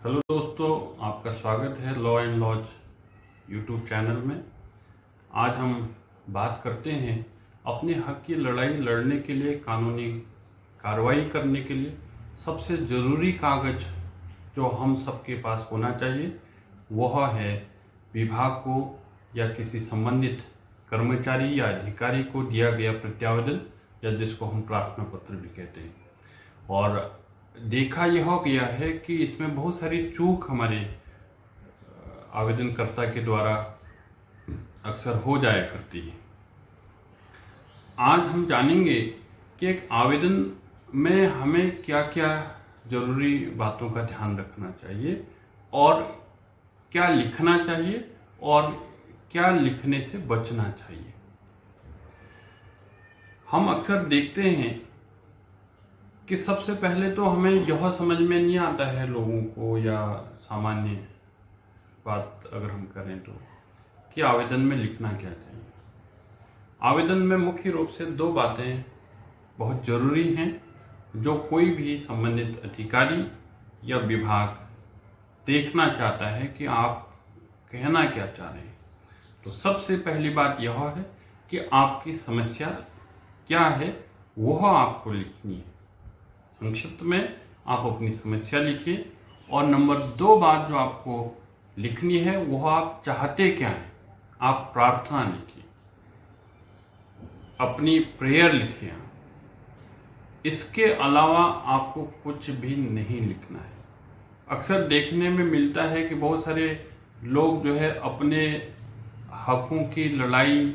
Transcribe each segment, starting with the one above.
Hello दोस्तों, आपका स्वागत है law and laws YouTube channel में। आज हम बात करते हैं अपने हक की लड़ाई लड़ने के लिए, कानूनी कार्रवाई करने के लिए सबसे ज़रूरी कागज़ जो हम सबके पास होना चाहिए वह है विभाग को या किसी संबंधित कर्मचारी या अधिकारी को दिया गया प्रत्यावेदन, या जिसको हम प्रार्थना पत्र भी कहते हैं। और देखा यह गया है कि इसमें बहुत सारी चूक हमारे आवेदनकर्ता के द्वारा अक्सर हो जाया करती है। आज हम जानेंगे कि एक आवेदन में हमें क्या क्या जरूरी बातों का ध्यान रखना चाहिए और क्या लिखना चाहिए और क्या लिखने से बचना चाहिए। हम अक्सर देखते हैं कि सबसे पहले तो हमें यह समझ में नहीं आता है लोगों को, या सामान्य बात अगर हम करें तो, कि आवेदन में लिखना क्या चाहिए। आवेदन में मुख्य रूप से दो बातें बहुत ज़रूरी हैं जो कोई भी संबंधित अधिकारी या विभाग देखना चाहता है कि आप कहना क्या चाह रहे हैं। तो सबसे पहली बात यह है कि आपकी समस्या क्या है वह आपको लिखनी है। संक्षिप्त में आप अपनी समस्या लिखिए, और नंबर 2 बात जो आपको लिखनी है वह आप चाहते क्या हैं। आप प्रार्थना लिखिए, अपनी प्रेयर लिखिए। इसके अलावा आपको कुछ भी नहीं लिखना है। अक्सर देखने में मिलता है कि बहुत सारे लोग जो है अपने हकों की लड़ाई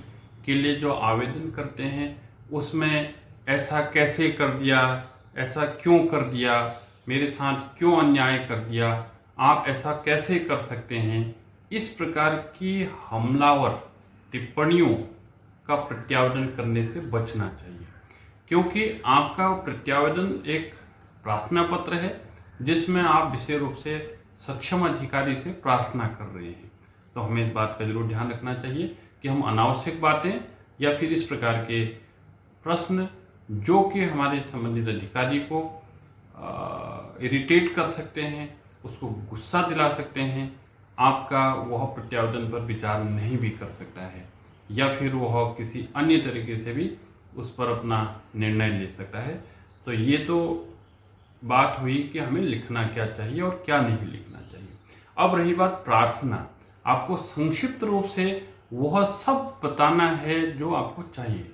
के लिए जो आवेदन करते हैं उसमें ऐसा कैसे कर दिया, ऐसा क्यों कर दिया, मेरे साथ क्यों अन्याय कर दिया, आप ऐसा कैसे कर सकते हैं, इस प्रकार की हमलावर टिप्पणियों का प्रत्यावेदन करने से बचना चाहिए। क्योंकि आपका प्रत्यावेदन एक प्रार्थना पत्र है जिसमें आप विशेष रूप से सक्षम अधिकारी से प्रार्थना कर रहे हैं। तो हमें इस बात का जरूर ध्यान रखना चाहिए कि हम अनावश्यक बातें या फिर इस प्रकार के प्रश्न जो कि हमारे संबंधित अधिकारी को इरिटेट कर सकते हैं, उसको गुस्सा दिला सकते हैं, आपका वह प्रत्यावेदन पर विचार नहीं भी कर सकता है, या फिर वह किसी अन्य तरीके से भी उस पर अपना निर्णय ले सकता है। तो ये तो बात हुई कि हमें लिखना क्या चाहिए और क्या नहीं लिखना चाहिए। अब रही बात प्रार्थना, आपको संक्षिप्त रूप से वह सब बताना है जो आपको चाहिए।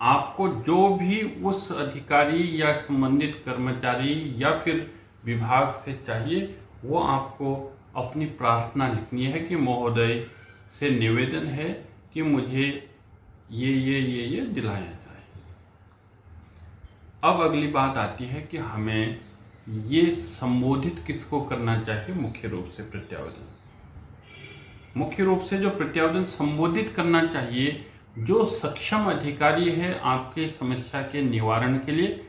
आपको जो भी उस अधिकारी या संबंधित कर्मचारी या फिर विभाग से चाहिए वो आपको अपनी प्रार्थना लिखनी है कि महोदय से निवेदन है कि मुझे ये दिलाया जाए। अब अगली बात आती है कि हमें ये संबोधित किसको करना चाहिए। मुख्य रूप से मुख्य रूप से जो प्रत्यावेदन संबोधित करना चाहिए, जो सक्षम अधिकारी है आपके समस्या के निवारण के लिए,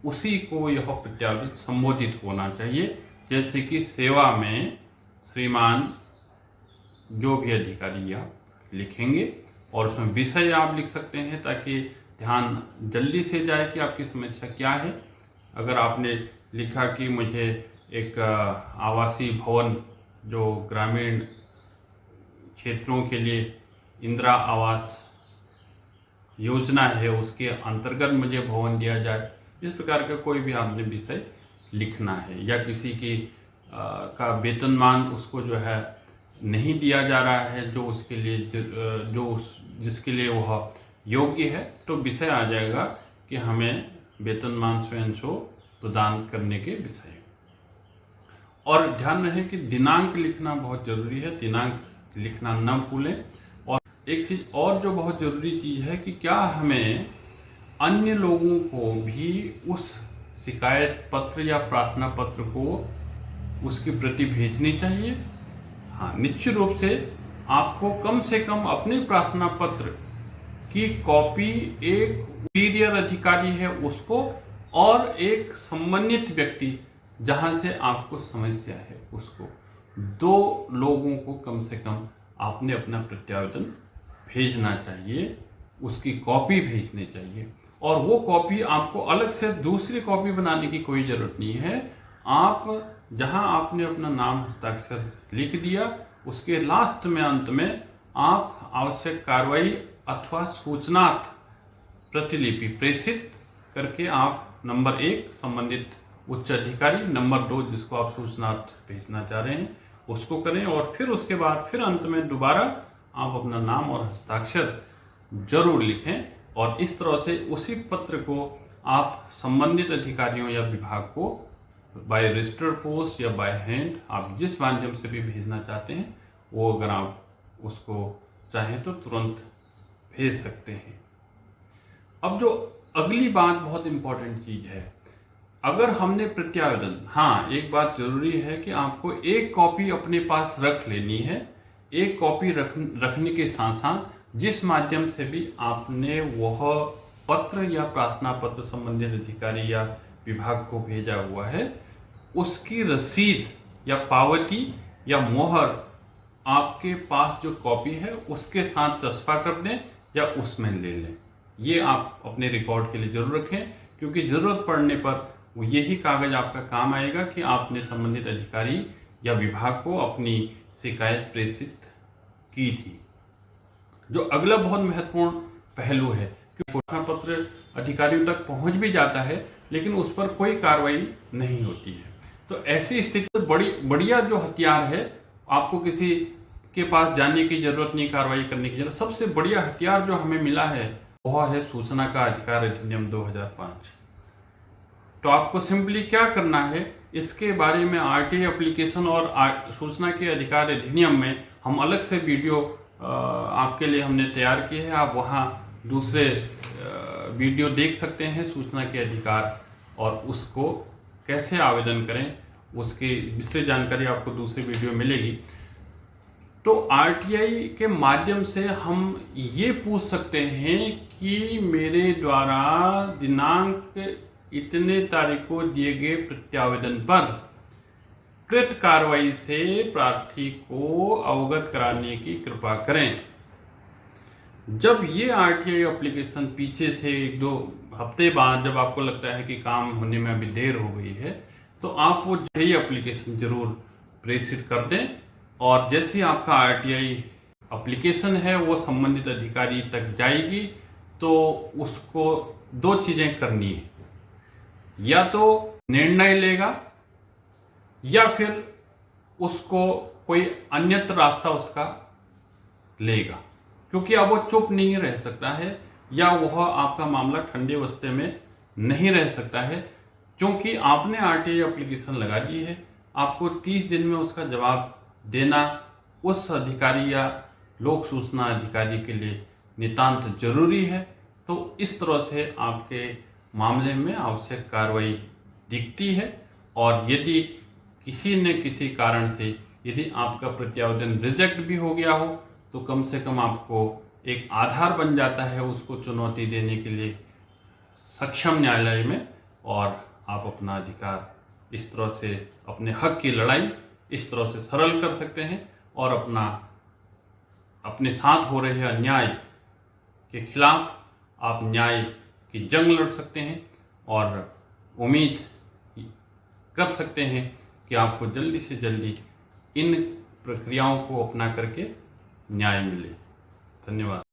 उसी को यह प्रत्यावेदन संबोधित होना चाहिए। जैसे कि सेवा में श्रीमान जो भी अधिकारी आप लिखेंगे, और उसमें विषय आप लिख सकते हैं ताकि ध्यान जल्दी से जाए कि आपकी समस्या क्या है। अगर आपने लिखा कि मुझे एक आवासीय भवन जो ग्रामीण क्षेत्रों के लिए इंदिरा आवास योजना है उसके अंतर्गत मुझे भवन दिया जाए, इस प्रकार का कोई भी आपने विषय लिखना है। या किसी की का वेतनमान उसको जो है नहीं दिया जा रहा है जो उसके लिए जिसके लिए वह योग्य है, तो विषय आ जाएगा कि हमें वेतनमान स्वयं सो प्रदान करने के विषय। और ध्यान रहे कि दिनांक लिखना बहुत जरूरी है, दिनांक लिखना न भूलें। और एक चीज और जो बहुत जरूरी चीज है कि क्या हमें अन्य लोगों को भी उस शिकायत पत्र या प्रार्थना पत्र को उसकी प्रति भेजनी चाहिए। हाँ, निश्चित रूप से आपको कम से कम अपने प्रार्थना पत्र की कॉपी एक सुपीरियर अधिकारी है उसको, और एक संबंधित व्यक्ति जहां से आपको समस्या है उसको, 2 लोगों को कम से कम आपने अपना प्रत्यावेदन भेजना चाहिए, उसकी कॉपी भेजनी चाहिए। और वो कॉपी आपको अलग से दूसरी कॉपी बनाने की कोई ज़रूरत नहीं है। आप जहां आपने अपना नाम हस्ताक्षर लिख दिया, उसके लास्ट में अंत में आप आवश्यक कार्रवाई अथवा सूचनार्थ प्रतिलिपि प्रेषित करके आप नंबर 1 संबंधित उच्च अधिकारी, नंबर 2 जिसको आप सूचनार्थ भेजना चाह रहे हैं उसको करें, और फिर उसके बाद फिर अंत में दोबारा आप अपना नाम और हस्ताक्षर जरूर लिखें। और इस तरह से उसी पत्र को आप संबंधित अधिकारियों या विभाग को बाय रजिस्टर्ड पोस्ट या बाय हैंड, आप जिस माध्यम से भी भेजना चाहते हैं वो अगर आप उसको चाहें तो तुरंत भेज सकते हैं। अब जो अगली बात बहुत इंपॉर्टेंट चीज है, अगर हमने प्रत्यावेदन, हाँ एक बात जरूरी है कि आपको एक कॉपी अपने पास रख लेनी है। एक कॉपी रखने के साथ साथ जिस माध्यम से भी आपने वह पत्र या प्रार्थना पत्र संबंधित अधिकारी या विभाग को भेजा हुआ है, उसकी रसीद या पावती या मोहर आपके पास जो कॉपी है उसके साथ चस्पा कर दें या उसमें ले लें। ये आप अपने रिकॉर्ड के लिए जरूर रखें, क्योंकि जरूरत पड़ने पर वो यही कागज आपका काम आएगा कि आपने संबंधित अधिकारी या विभाग को अपनी शिकायत प्रेषित की थी। जो अगला बहुत महत्वपूर्ण पहलू है कि घोषणा पत्र अधिकारियों तक पहुंच भी जाता है लेकिन उस पर कोई कार्रवाई नहीं होती है। तो ऐसी स्थिति में बढ़िया जो हथियार है, आपको किसी के पास जाने की जरूरत नहीं, कार्रवाई करने की जरूरत, सबसे बढ़िया हथियार जो हमें मिला है वह है सूचना का अधिकार अधिनियम 2005। तो आपको सिंपली क्या करना है, इसके बारे में आरटीआई एप्लीकेशन और सूचना के अधिकार अधिनियम में हम अलग से वीडियो आपके लिए हमने तैयार किए हैं। आप वहाँ दूसरे वीडियो देख सकते हैं सूचना के अधिकार, और उसको कैसे आवेदन करें उसकी विस्तृत जानकारी आपको दूसरी वीडियो मिलेगी। तो आरटीआई के माध्यम से हम ये पूछ सकते हैं कि मेरे द्वारा दिनांक इतने तारीख को दिए गए प्रत्यावेदन पर कृत कार्रवाई से प्रार्थी को अवगत कराने की कृपा करें। जब ये आरटीआई एप्लीकेशन पीछे से 1-2 हफ्ते बाद जब आपको लगता है कि काम होने में अभी देर हो गई है, तो आप वो यही एप्लीकेशन जरूर प्रेषित कर दें। और जैसे आपका आरटीआई एप्लीकेशन है वो संबंधित अधिकारी तक जाएगी, तो उसको 2 चीजें करनी है, या तो निर्णय लेगा या फिर उसको कोई अन्यत्र रास्ता उसका लेगा, क्योंकि अब वो चुप नहीं रह सकता है या वह आपका मामला ठंडे बस्ते में नहीं रह सकता है, क्योंकि आपने आरटीआई एप्लीकेशन लगा दी है। आपको 30 दिन में उसका जवाब देना उस अधिकारी या लोक सूचना अधिकारी के लिए नितांत जरूरी है। तो इस तरह से आपके मामले में आवश्यक कार्रवाई दिखती है, और यदि किसी न किसी कारण से यदि आपका प्रत्यावेदन रिजेक्ट भी हो गया हो, तो कम से कम आपको एक आधार बन जाता है उसको चुनौती देने के लिए सक्षम न्यायालय में, और आप अपना अधिकार इस तरह से, अपने हक की लड़ाई इस तरह से सरल कर सकते हैं, और अपने साथ हो रहे अन्याय के खिलाफ आप न्याय की जंग लड़ सकते हैं, और उम्मीद कर सकते हैं कि आपको जल्दी से जल्दी इन प्रक्रियाओं को अपना करके न्याय मिले। धन्यवाद।